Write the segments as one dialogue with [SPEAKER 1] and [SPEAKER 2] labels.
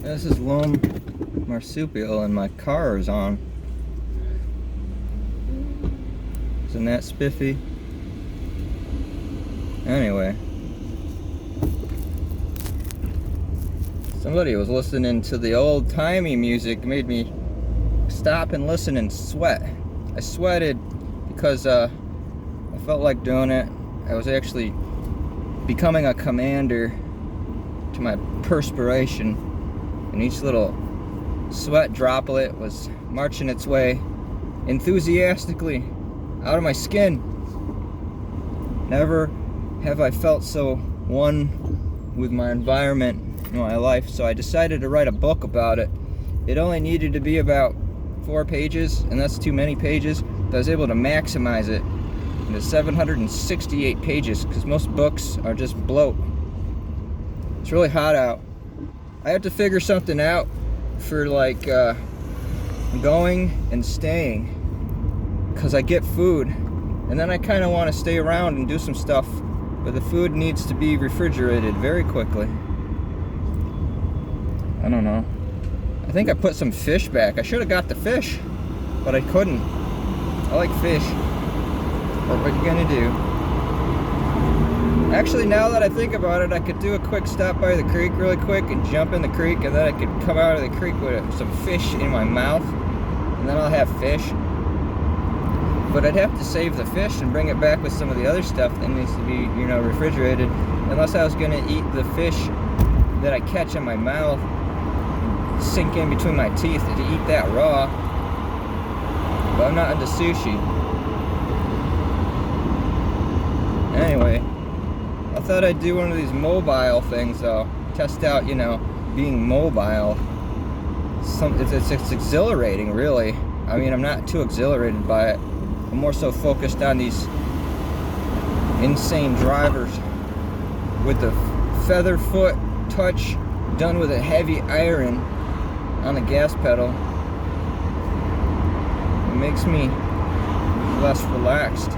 [SPEAKER 1] This is lone marsupial and my car is on. Isn't that spiffy? Anyway. Somebody was listening to the old-timey music. It made me stop and listen and sweat. I sweated because I felt like doing it. I was actually becoming a commander to my perspiration. And each little sweat droplet was marching its way enthusiastically out of my skin. Never have I felt so one with my environment in my life, so I decided to write a book about it. It only needed to be about 4 pages, and that's too many pages, but I was able to maximize it into 768 pages, because most books are just bloat. It's really hot out. I have to figure something out for like going and staying, because I get food and then I kind of want to stay around and do some stuff, but the food needs to be refrigerated very quickly. I don't know. I think I put some fish back. I should have got the fish, but I couldn't. I like fish. But what are you gonna do? Actually, now that I think about it, I could do a quick stop by the creek really quick and jump in the creek, and then I could come out of the creek with some fish in my mouth, and then I'll have fish. But I'd have to save the fish and bring it back with some of the other stuff that needs to be, refrigerated, unless I was gonna eat the fish that I catch in my mouth, sink in between my teeth, to eat that raw. But I'm not into sushi. Anyway, I thought I'd do one of these mobile things though. Test out, being mobile. It's exhilarating, really. I mean, I'm not too exhilarated by it. I'm more so focused on these insane drivers with the feather foot touch done with a heavy iron on the gas pedal. It makes me less relaxed,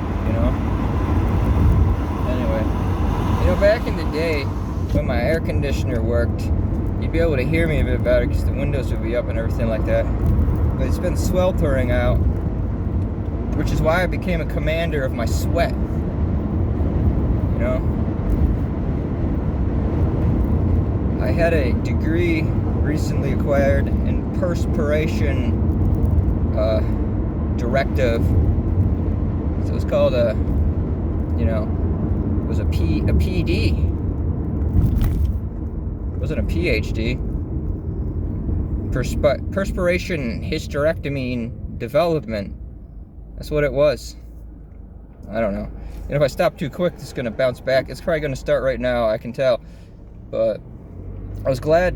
[SPEAKER 1] Anyway, back in the day when my air conditioner worked, you'd be able to hear me a bit better because the windows would be up and everything like that. But it's been sweltering out, which is why I became a commander of my sweat. I had a degree recently acquired in perspiration directive. So it's called it was a PD. It wasn't a PhD. Perspiration hysterectomy development. That's what it was. I don't know. And if I stop too quick, it's going to bounce back. It's probably going to start right now, I can tell. But I was glad...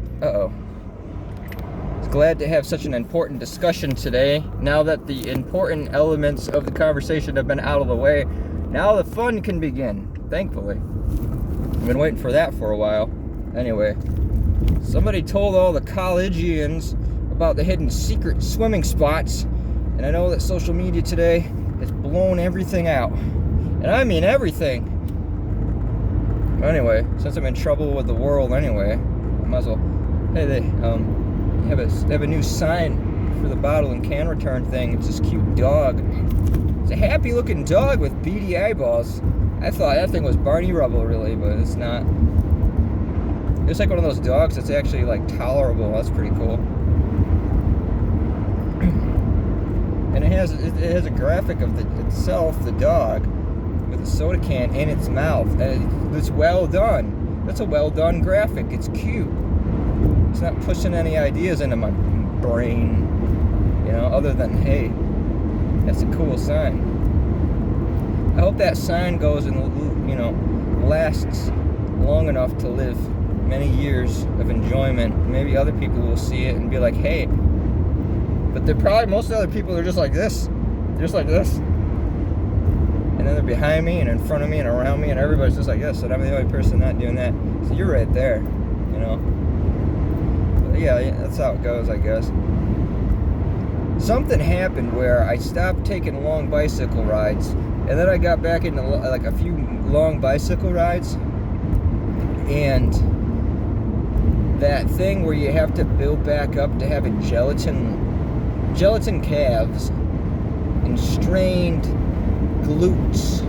[SPEAKER 1] glad to have such an important discussion today. Now that the important elements of the conversation have been out of the way, now the fun can begin, thankfully. I've been waiting for that for a while. Anyway, somebody told all the collegians about the hidden secret swimming spots, and I know that social media today has blown everything out. And I mean everything. Anyway, since I'm in trouble with the world anyway, I might as well... Hey, they have a new sign for the bottle and can return thing. It's this cute dog. It's a happy looking dog with beady eyeballs. I thought that thing was Barney Rubble, really, but it's not. It's like one of those dogs that's actually like tolerable. That's pretty cool. And it has a graphic of itself, the dog, with a soda can in its mouth. And it's well done. That's a well done graphic. It's cute. It's not pushing any ideas into my brain, other than, hey, that's a cool sign. I hope that sign goes and, lasts long enough to live many years of enjoyment. Maybe other people will see it and be like, hey, but most other people are just like this. They're just like this. And then they're behind me and in front of me and around me, and everybody's just like this, and I'm the only person not doing that. So you're right there, Yeah, that's how it goes, I guess. Something happened where I stopped taking long bicycle rides, and then I got back into like a few long bicycle rides, and that thing where you have to build back up to having gelatin calves and strained glutes.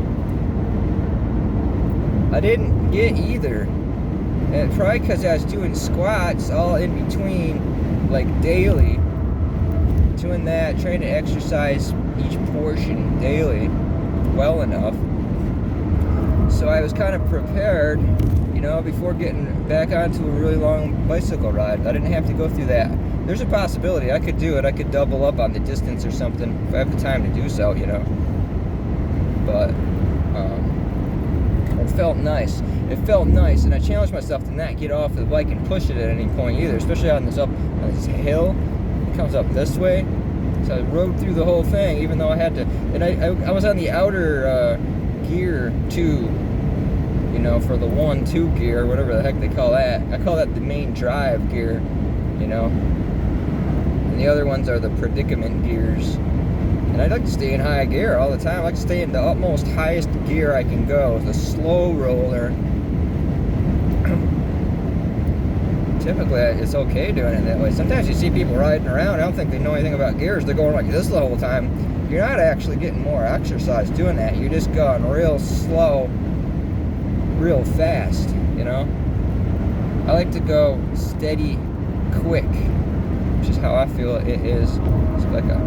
[SPEAKER 1] I didn't get either. And probably because I was doing squats all in between, like daily. Doing that, trying to exercise each portion daily well enough. So I was kind of prepared, you know, before getting back onto a really long bicycle ride. I didn't have to go through that. There's a possibility I could do it. I could double up on the distance or something if I have the time to do so, you know. But it felt nice. It felt nice, and I challenged myself to not get off the bike and push it at any point either, especially on this hill. It comes up this way. So I rode through the whole thing, even though I had to. And I was on the outer gear too, you know, for the 1-2 gear, whatever the heck they call that. I call that the main drive gear, you know. And the other ones are the predicament gears. And I like to stay in high gear all the time. I like to stay in the utmost highest gear I can go. The slow roller. Typically, it's okay doing it that way. Sometimes you see people riding around. I don't think they know anything about gears. They're going like this the whole time. You're not actually getting more exercise doing that. You're just going real slow, real fast, you know? I like to go steady, quick, which is how I feel it is. It's like a,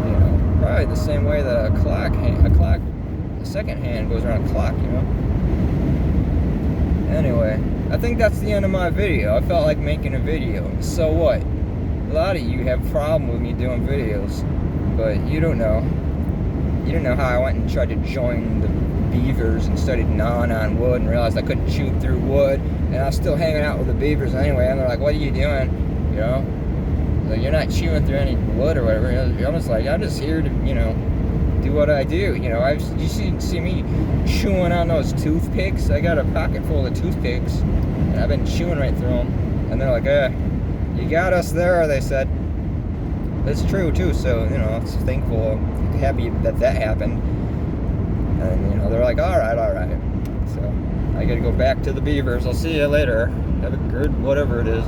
[SPEAKER 1] you know, probably the same way that a clock, the second hand goes around a clock, you know? Anyway, I think that's the end of my video. I felt like making a video. So what? A lot of you have a problem with me doing videos, but you don't know. You don't know how I went and tried to join the beavers and started gnawing on wood and realized I couldn't chew through wood, and I was still hanging out with the beavers anyway, and they're like, what are you doing? You know? Like, you're not chewing through any wood or whatever. I'm just like, I'm just here to, you know, do what I do. You know, you see me chewing on those toothpicks. I got a pocket full of toothpicks, and I've been chewing right through them. And they're like, you got us there, they said. It's true too, so, you know, I'm thankful, happy that happened. And, you know, they're like, all right. So I gotta go back to the beavers. I'll see you later. Have a good whatever it is.